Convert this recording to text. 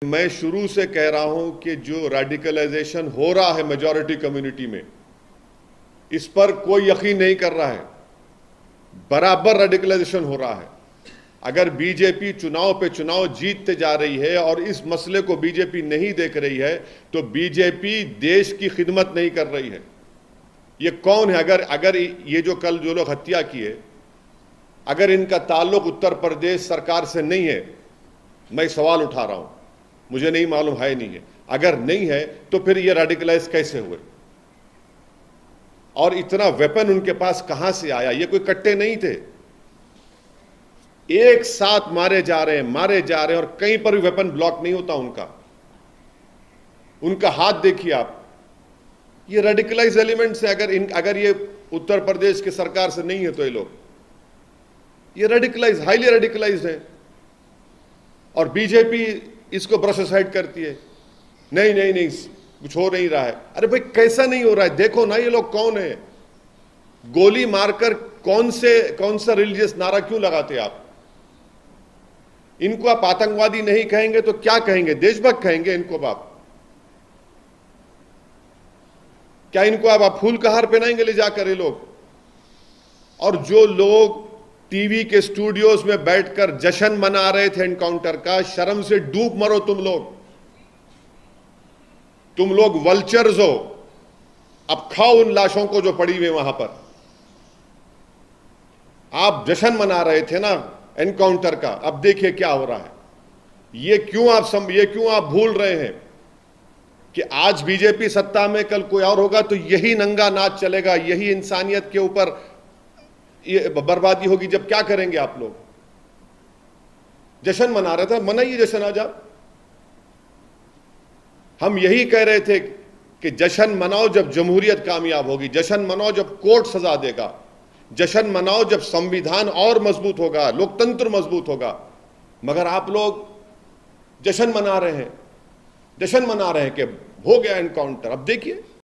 मैं शुरू से कह रहा हूं कि जो रेडिकलाइजेशन हो रहा है मेजॉरिटी कम्युनिटी में, इस पर कोई यकीन नहीं कर रहा है। बराबर रेडिकलाइजेशन हो रहा है। अगर बीजेपी चुनाव पे चुनाव जीतते जा रही है और इस मसले को बीजेपी नहीं देख रही है, तो बीजेपी देश की खिदमत नहीं कर रही है। ये कौन है? अगर ये जो कल जो लोग हत्या किए, अगर इनका ताल्लुक उत्तर प्रदेश सरकार से नहीं है, मैं सवाल उठा रहा हूं, मुझे नहीं मालूम है नहीं है। अगर नहीं है तो फिर ये रेडिकलाइज कैसे हुए और इतना वेपन उनके पास कहां से आया? ये कोई कट्टे नहीं थे, एक साथ मारे जा रहे हैं और कहीं पर भी वेपन ब्लॉक नहीं होता उनका हाथ देखिए आप। ये रेडिकलाइज एलिमेंट्स है। अगर ये उत्तर प्रदेश की सरकार से नहीं है तो ये रेडिकलाइज, हाईली रेडिकलाइज्ड है। और बीजेपी इसको ब्रश असाइड करती है, नहीं कुछ हो नहीं रहा है। अरे भाई, कैसा नहीं हो रहा है? देखो ना ये लोग कौन है। गोली मारकर कौन सा रिलीजियस नारा क्यों लगाते आप? इनको आप आतंकवादी नहीं कहेंगे तो क्या कहेंगे? देशभक्त कहेंगे इनको आप? क्या इनको आप फूल का हार पहनाएंगे ले जाकर ये लोग? और जो लोग टीवी के स्टूडियोज में बैठकर जश्न मना रहे थे एनकाउंटर का, शर्म से डूब मरो तुम लोग वल्चर्स हो। अब खाओ उन लाशों को जो पड़ी हुई वहां पर। आप जश्न मना रहे थे ना एनकाउंटर का, अब देखिए क्या हो रहा है। ये क्यों आप भूल रहे हैं कि आज बीजेपी सत्ता में, कल कोई और होगा तो यही नंगा नाच चलेगा, यही इंसानियत के ऊपर ये बर्बादी होगी। जब क्या करेंगे आप लोग? जश्न मना रहे थे, मनाइए जश्न आज आप। हम यही कह रहे थे कि जश्न मनाओ जब जमहूरियत कामयाब होगी, जश्न मनाओ जब कोर्ट सजा देगा, जश्न मनाओ जब संविधान और मजबूत होगा, लोकतंत्र मजबूत होगा। मगर आप लोग जश्न मना रहे हैं कि हो गया एनकाउंटर। अब देखिए